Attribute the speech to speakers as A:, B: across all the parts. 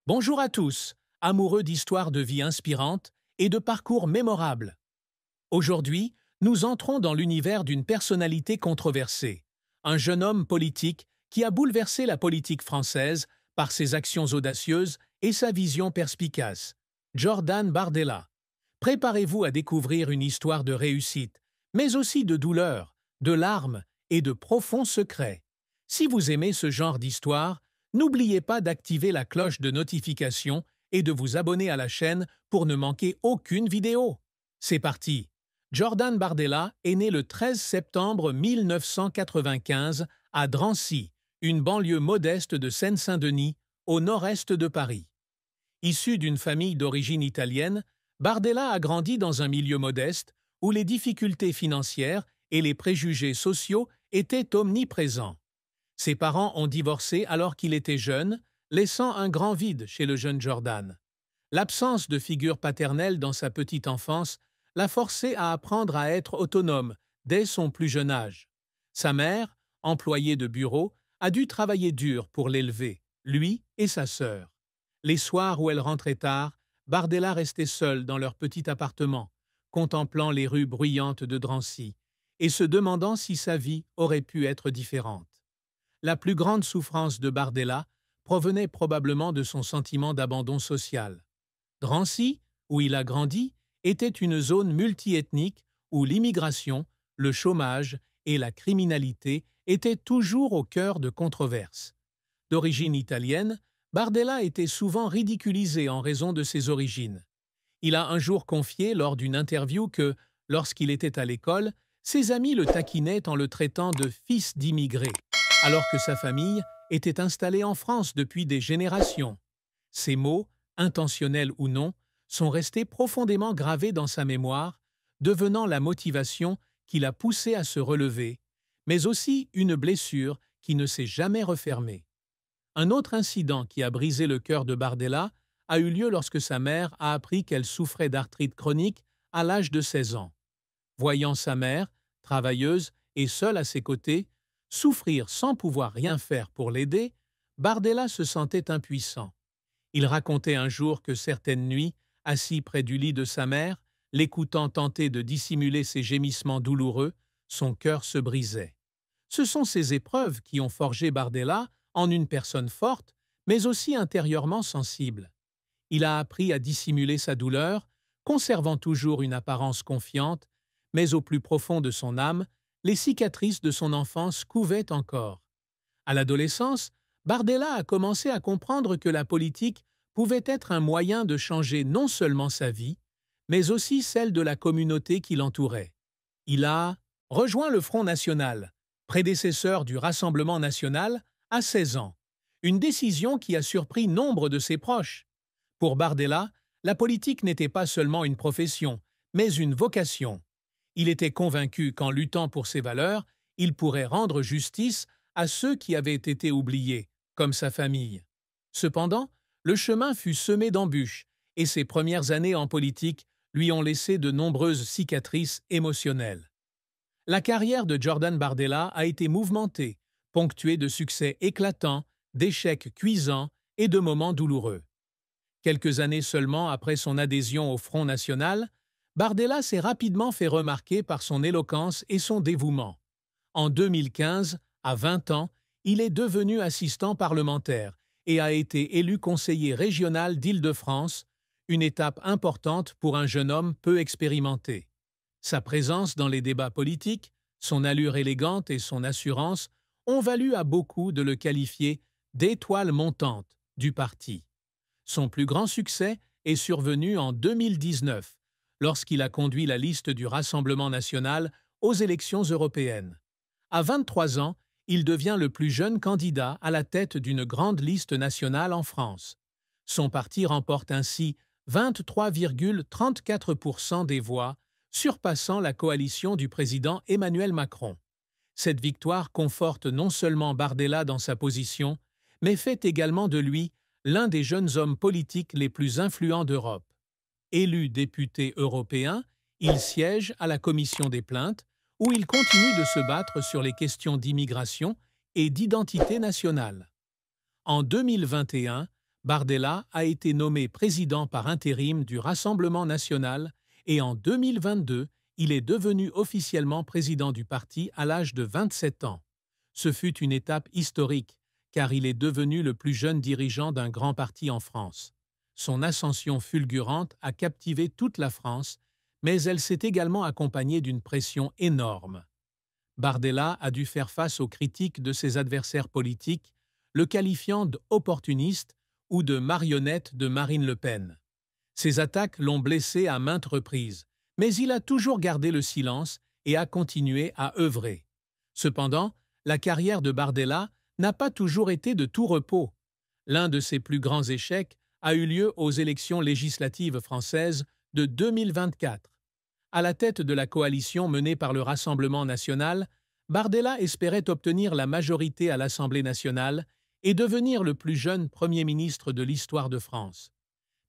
A: Bonjour à tous, amoureux d'histoires de vie inspirantes et de parcours mémorables. Aujourd'hui, nous entrons dans l'univers d'une personnalité controversée, un jeune homme politique qui a bouleversé la politique française par ses actions audacieuses et sa vision perspicace, Jordan Bardella. Préparez-vous à découvrir une histoire de réussite, mais aussi de douleur, de larmes et de profonds secrets. Si vous aimez ce genre d'histoire, n'oubliez pas d'activer la cloche de notification et de vous abonner à la chaîne pour ne manquer aucune vidéo. C'est parti! Jordan Bardella est né le 13 septembre 1995 à Drancy, une banlieue modeste de Seine-Saint-Denis, au nord-est de Paris. Issu d'une famille d'origine italienne, Bardella a grandi dans un milieu modeste où les difficultés financières et les préjugés sociaux étaient omniprésents. Ses parents ont divorcé alors qu'il était jeune, laissant un grand vide chez le jeune Jordan. L'absence de figure paternelle dans sa petite enfance l'a forcé à apprendre à être autonome dès son plus jeune âge. Sa mère, employée de bureau, a dû travailler dur pour l'élever, lui et sa sœur. Les soirs où elle rentrait tard, Bardella restait seul dans leur petit appartement, contemplant les rues bruyantes de Drancy et se demandant si sa vie aurait pu être différente. La plus grande souffrance de Bardella provenait probablement de son sentiment d'abandon social. Drancy, où il a grandi, était une zone multiethnique où l'immigration, le chômage et la criminalité étaient toujours au cœur de controverses. D'origine italienne, Bardella était souvent ridiculisé en raison de ses origines. Il a un jour confié lors d'une interview que, lorsqu'il était à l'école, ses amis le taquinaient en le traitant de « fils d'immigré », alors que sa famille était installée en France depuis des générations. Ces mots, intentionnels ou non, sont restés profondément gravés dans sa mémoire, devenant la motivation qui l'a poussé à se relever, mais aussi une blessure qui ne s'est jamais refermée. Un autre incident qui a brisé le cœur de Bardella a eu lieu lorsque sa mère a appris qu'elle souffrait d'arthrite chronique à l'âge de 16 ans. Voyant sa mère, travailleuse et seule à ses côtés, souffrir sans pouvoir rien faire pour l'aider, Bardella se sentait impuissant. Il racontait un jour que certaines nuits, assis près du lit de sa mère, l'écoutant tenter de dissimuler ses gémissements douloureux, son cœur se brisait. Ce sont ces épreuves qui ont forgé Bardella en une personne forte, mais aussi intérieurement sensible. Il a appris à dissimuler sa douleur, conservant toujours une apparence confiante, mais au plus profond de son âme, les cicatrices de son enfance couvaient encore. À l'adolescence, Bardella a commencé à comprendre que la politique pouvait être un moyen de changer non seulement sa vie, mais aussi celle de la communauté qui l'entourait. Il a rejoint le Front national, prédécesseur du Rassemblement national, à 16 ans, une décision qui a surpris nombre de ses proches. Pour Bardella, la politique n'était pas seulement une profession, mais une vocation. Il était convaincu qu'en luttant pour ses valeurs, il pourrait rendre justice à ceux qui avaient été oubliés, comme sa famille. Cependant, le chemin fut semé d'embûches, et ses premières années en politique lui ont laissé de nombreuses cicatrices émotionnelles. La carrière de Jordan Bardella a été mouvementée, ponctuée de succès éclatants, d'échecs cuisants et de moments douloureux. Quelques années seulement après son adhésion au Front national, Bardella s'est rapidement fait remarquer par son éloquence et son dévouement. En 2015, à 20 ans, il est devenu assistant parlementaire et a été élu conseiller régional d'Île-de-France, une étape importante pour un jeune homme peu expérimenté. Sa présence dans les débats politiques, son allure élégante et son assurance ont valu à beaucoup de le qualifier d'étoile montante du parti. Son plus grand succès est survenu en 2019, lorsqu'il a conduit la liste du Rassemblement national aux élections européennes. À 23 ans, il devient le plus jeune candidat à la tête d'une grande liste nationale en France. Son parti remporte ainsi 23,34% des voix, surpassant la coalition du président Emmanuel Macron. Cette victoire conforte non seulement Bardella dans sa position, mais fait également de lui l'un des jeunes hommes politiques les plus influents d'Europe. Élu député européen, il siège à la commission des plaintes, où il continue de se battre sur les questions d'immigration et d'identité nationale. En 2021, Bardella a été nommé président par intérim du Rassemblement national et en 2022, il est devenu officiellement président du parti à l'âge de 27 ans. Ce fut une étape historique, car il est devenu le plus jeune dirigeant d'un grand parti en France. Son ascension fulgurante a captivé toute la France, mais elle s'est également accompagnée d'une pression énorme. Bardella a dû faire face aux critiques de ses adversaires politiques, le qualifiant d'opportuniste ou de marionnette de Marine Le Pen. Ces attaques l'ont blessé à maintes reprises, mais il a toujours gardé le silence et a continué à œuvrer. Cependant, la carrière de Bardella n'a pas toujours été de tout repos. L'un de ses plus grands échecs a eu lieu aux élections législatives françaises de 2024. À la tête de la coalition menée par le Rassemblement national, Bardella espérait obtenir la majorité à l'Assemblée nationale et devenir le plus jeune Premier ministre de l'histoire de France.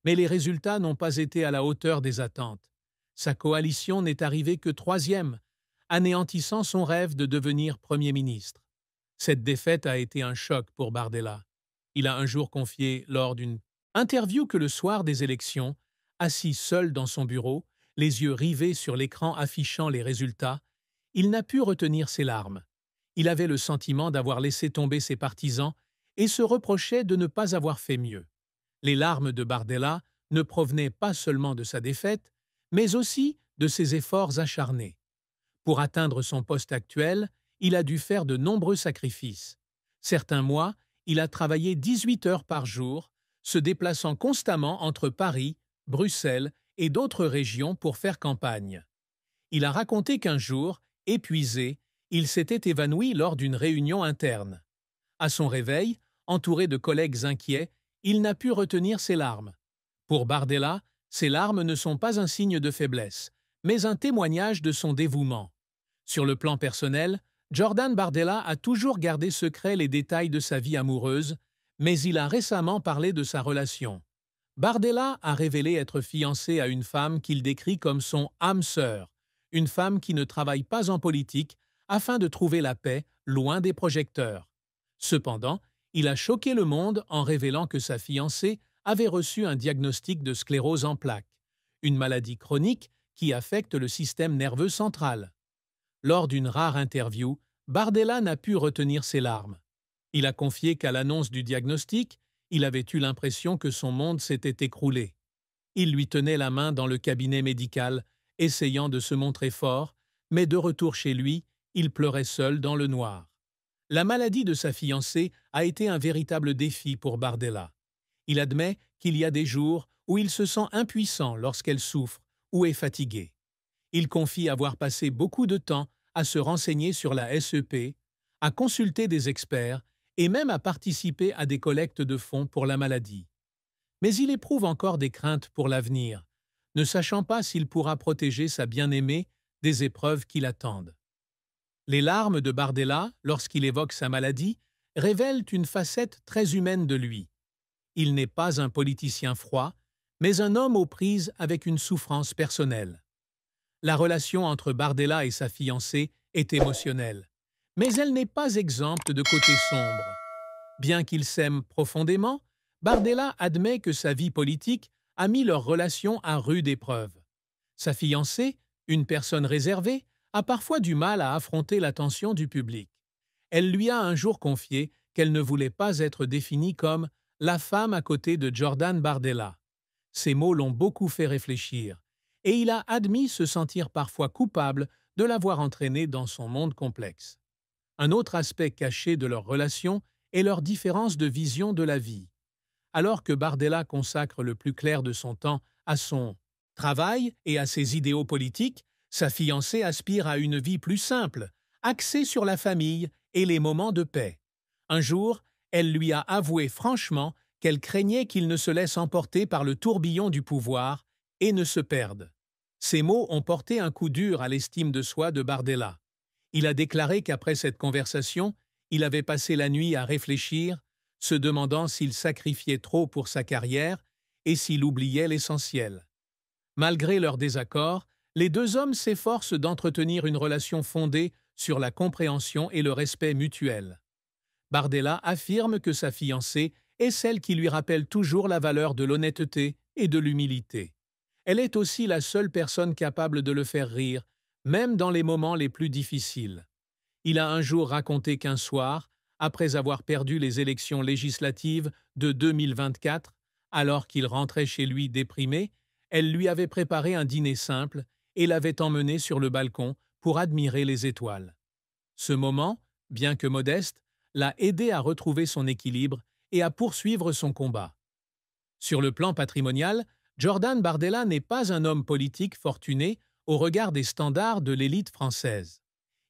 A: Mais les résultats n'ont pas été à la hauteur des attentes. Sa coalition n'est arrivée que troisième, anéantissant son rêve de devenir Premier ministre. Cette défaite a été un choc pour Bardella. Il a un jour confié lors d'une interview que le soir des élections, assis seul dans son bureau, les yeux rivés sur l'écran affichant les résultats, il n'a pu retenir ses larmes. Il avait le sentiment d'avoir laissé tomber ses partisans et se reprochait de ne pas avoir fait mieux. Les larmes de Bardella ne provenaient pas seulement de sa défaite, mais aussi de ses efforts acharnés. Pour atteindre son poste actuel, il a dû faire de nombreux sacrifices. Certains mois, il a travaillé 18 heures par jour, se déplaçant constamment entre Paris, Bruxelles et d'autres régions pour faire campagne. Il a raconté qu'un jour, épuisé, il s'était évanoui lors d'une réunion interne. À son réveil, entouré de collègues inquiets, il n'a pu retenir ses larmes. Pour Bardella, ces larmes ne sont pas un signe de faiblesse, mais un témoignage de son dévouement. Sur le plan personnel, Jordan Bardella a toujours gardé secret les détails de sa vie amoureuse, mais il a récemment parlé de sa relation. Bardella a révélé être fiancé à une femme qu'il décrit comme son âme sœur, une femme qui ne travaille pas en politique afin de trouver la paix loin des projecteurs. Cependant, il a choqué le monde en révélant que sa fiancée avait reçu un diagnostic de sclérose en plaques, une maladie chronique qui affecte le système nerveux central. Lors d'une rare interview, Bardella n'a pu retenir ses larmes. Il a confié qu'à l'annonce du diagnostic, il avait eu l'impression que son monde s'était écroulé. Il lui tenait la main dans le cabinet médical, essayant de se montrer fort, mais de retour chez lui, il pleurait seul dans le noir. La maladie de sa fiancée a été un véritable défi pour Bardella. Il admet qu'il y a des jours où il se sent impuissant lorsqu'elle souffre ou est fatigué. Il confie avoir passé beaucoup de temps à se renseigner sur la SEP, à consulter des experts et même à participer à des collectes de fonds pour la maladie. Mais il éprouve encore des craintes pour l'avenir, ne sachant pas s'il pourra protéger sa bien-aimée des épreuves qui l'attendent. Les larmes de Bardella, lorsqu'il évoque sa maladie, révèlent une facette très humaine de lui. Il n'est pas un politicien froid, mais un homme aux prises avec une souffrance personnelle. La relation entre Bardella et sa fiancée est émotionnelle, mais elle n'est pas exempte de côtés sombres. Bien qu'ils s'aiment profondément, Bardella admet que sa vie politique a mis leur relation à rude épreuve. Sa fiancée, une personne réservée, a parfois du mal à affronter l'attention du public. Elle lui a un jour confié qu'elle ne voulait pas être définie comme « la femme à côté de Jordan Bardella ». Ces mots l'ont beaucoup fait réfléchir, et il a admis se sentir parfois coupable de l'avoir entraînée dans son monde complexe. Un autre aspect caché de leur relation est leur différence de vision de la vie. Alors que Bardella consacre le plus clair de son temps à son travail et à ses idéaux politiques, sa fiancée aspire à une vie plus simple, axée sur la famille et les moments de paix. Un jour, elle lui a avoué franchement qu'elle craignait qu'il ne se laisse emporter par le tourbillon du pouvoir et ne se perde. Ces mots ont porté un coup dur à l'estime de soi de Bardella. Il a déclaré qu'après cette conversation, il avait passé la nuit à réfléchir, se demandant s'il sacrifiait trop pour sa carrière et s'il oubliait l'essentiel. Malgré leur désaccord, les deux hommes s'efforcent d'entretenir une relation fondée sur la compréhension et le respect mutuel. Bardella affirme que sa fiancée est celle qui lui rappelle toujours la valeur de l'honnêteté et de l'humilité. Elle est aussi la seule personne capable de le faire rire, même dans les moments les plus difficiles. Il a un jour raconté qu'un soir, après avoir perdu les élections législatives de 2024, alors qu'il rentrait chez lui déprimé, elle lui avait préparé un dîner simple et l'avait emmené sur le balcon pour admirer les étoiles. Ce moment, bien que modeste, l'a aidé à retrouver son équilibre et à poursuivre son combat. Sur le plan patrimonial, Jordan Bardella n'est pas un homme politique fortuné au regard des standards de l'élite française.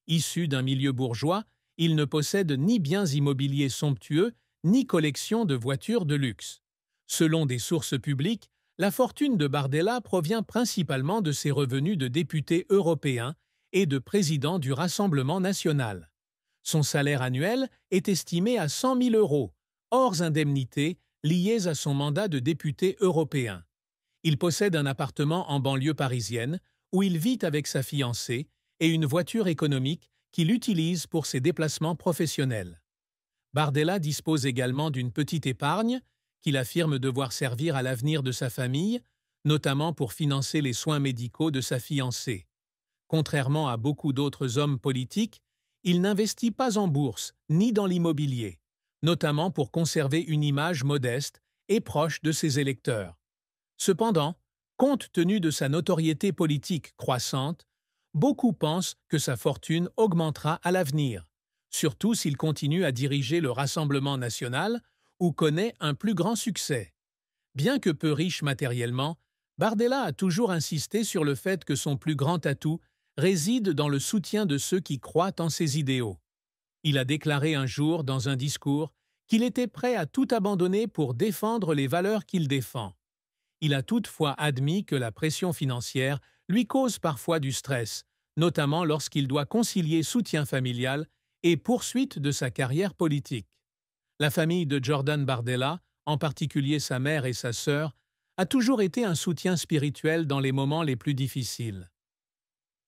A: Issu d'un milieu bourgeois, il ne possède ni biens immobiliers somptueux, ni collection de voitures de luxe. Selon des sources publiques, la fortune de Bardella provient principalement de ses revenus de député européen et de président du Rassemblement national. Son salaire annuel est estimé à 100 000 euros, hors indemnités liées à son mandat de député européen. Il possède un appartement en banlieue parisienne où il vit avec sa fiancée et une voiture économique qu'il utilise pour ses déplacements professionnels. Bardella dispose également d'une petite épargne qu'il affirme devoir servir à l'avenir de sa famille, notamment pour financer les soins médicaux de sa fiancée. Contrairement à beaucoup d'autres hommes politiques, il n'investit pas en bourse ni dans l'immobilier, notamment pour conserver une image modeste et proche de ses électeurs. Cependant, compte tenu de sa notoriété politique croissante, beaucoup pensent que sa fortune augmentera à l'avenir, surtout s'il continue à diriger le Rassemblement national ou connaît un plus grand succès. Bien que peu riche matériellement, Bardella a toujours insisté sur le fait que son plus grand atout réside dans le soutien de ceux qui croient en ses idéaux. Il a déclaré un jour dans un discours qu'il était prêt à tout abandonner pour défendre les valeurs qu'il défend. Il a toutefois admis que la pression financière lui cause parfois du stress, notamment lorsqu'il doit concilier soutien familial et poursuite de sa carrière politique. La famille de Jordan Bardella, en particulier sa mère et sa sœur, a toujours été un soutien spirituel dans les moments les plus difficiles.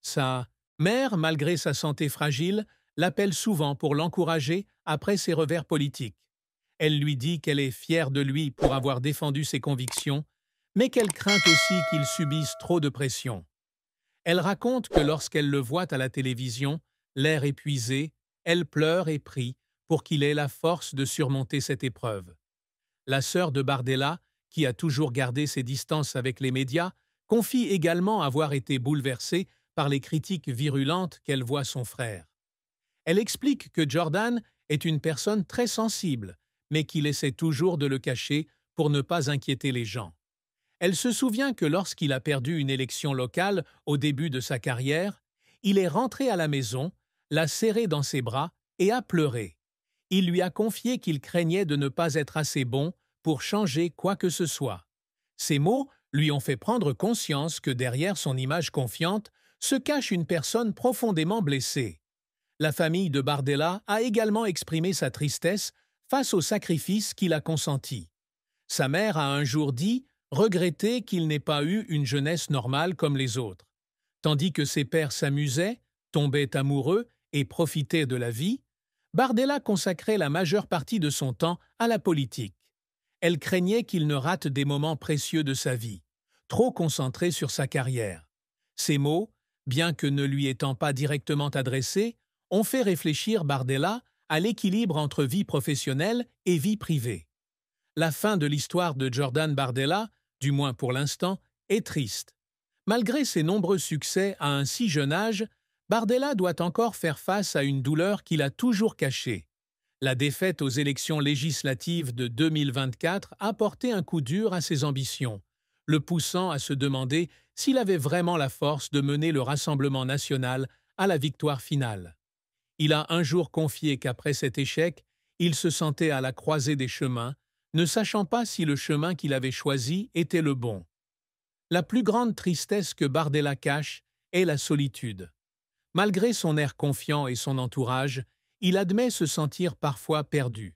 A: Sa mère, malgré sa santé fragile, l'appelle souvent pour l'encourager après ses revers politiques. Elle lui dit qu'elle est fière de lui pour avoir défendu ses convictions, mais qu'elle craint aussi qu'il subisse trop de pression. Elle raconte que lorsqu'elle le voit à la télévision, l'air épuisé, elle pleure et prie pour qu'il ait la force de surmonter cette épreuve. La sœur de Bardella, qui a toujours gardé ses distances avec les médias, confie également avoir été bouleversée par les critiques virulentes qu'elle voit son frère. Elle explique que Jordan est une personne très sensible, mais qu'il essaie toujours de le cacher pour ne pas inquiéter les gens. Elle se souvient que lorsqu'il a perdu une élection locale au début de sa carrière, il est rentré à la maison, l'a serré dans ses bras et a pleuré. Il lui a confié qu'il craignait de ne pas être assez bon pour changer quoi que ce soit. Ces mots lui ont fait prendre conscience que derrière son image confiante se cache une personne profondément blessée. La famille de Bardella a également exprimé sa tristesse face au sacrifice qu'il a consenti. Sa mère a un jour dit regretter qu'il n'ait pas eu une jeunesse normale comme les autres. Tandis que ses pères s'amusaient, tombaient amoureux et profitaient de la vie, Bardella consacrait la majeure partie de son temps à la politique. Elle craignait qu'il ne rate des moments précieux de sa vie, trop concentré sur sa carrière. Ces mots, bien que ne lui étant pas directement adressés, ont fait réfléchir Bardella à l'équilibre entre vie professionnelle et vie privée. La fin de l'histoire de Jordan Bardella, du moins pour l'instant, est triste. Malgré ses nombreux succès à un si jeune âge, Bardella doit encore faire face à une douleur qu'il a toujours cachée. La défaite aux élections législatives de 2024 a porté un coup dur à ses ambitions, le poussant à se demander s'il avait vraiment la force de mener le Rassemblement national à la victoire finale. Il a un jour confié qu'après cet échec, il se sentait à la croisée des chemins, ne sachant pas si le chemin qu'il avait choisi était le bon. La plus grande tristesse que Bardella cache est la solitude. Malgré son air confiant et son entourage, il admet se sentir parfois perdu.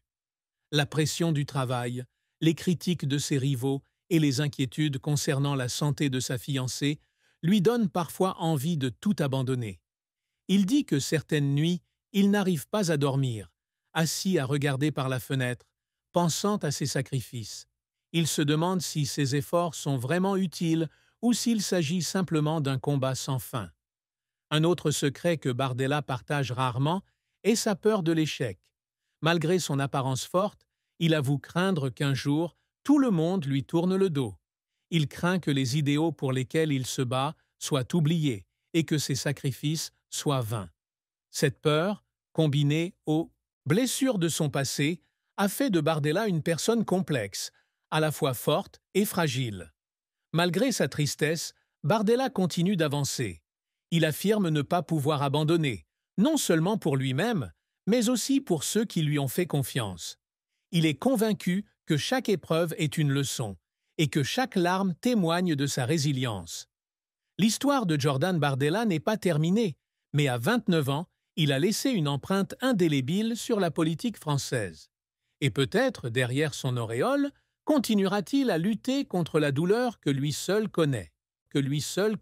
A: La pression du travail, les critiques de ses rivaux et les inquiétudes concernant la santé de sa fiancée lui donnent parfois envie de tout abandonner. Il dit que certaines nuits, il n'arrive pas à dormir, assis à regarder par la fenêtre, pensant à ses sacrifices. Il se demande si ses efforts sont vraiment utiles ou s'il s'agit simplement d'un combat sans fin. Un autre secret que Bardella partage rarement est sa peur de l'échec. Malgré son apparence forte, il avoue craindre qu'un jour, tout le monde lui tourne le dos. Il craint que les idéaux pour lesquels il se bat soient oubliés et que ses sacrifices soient vains. Cette peur, combinée aux blessures de son passé, a fait de Bardella une personne complexe, à la fois forte et fragile. Malgré sa tristesse, Bardella continue d'avancer. Il affirme ne pas pouvoir abandonner, non seulement pour lui-même, mais aussi pour ceux qui lui ont fait confiance. Il est convaincu que chaque épreuve est une leçon et que chaque larme témoigne de sa résilience. L'histoire de Jordan Bardella n'est pas terminée, mais à 29 ans, il a laissé une empreinte indélébile sur la politique française. Et peut-être, derrière son auréole, continuera-t-il à lutter contre la douleur que lui seul connaît, que lui seul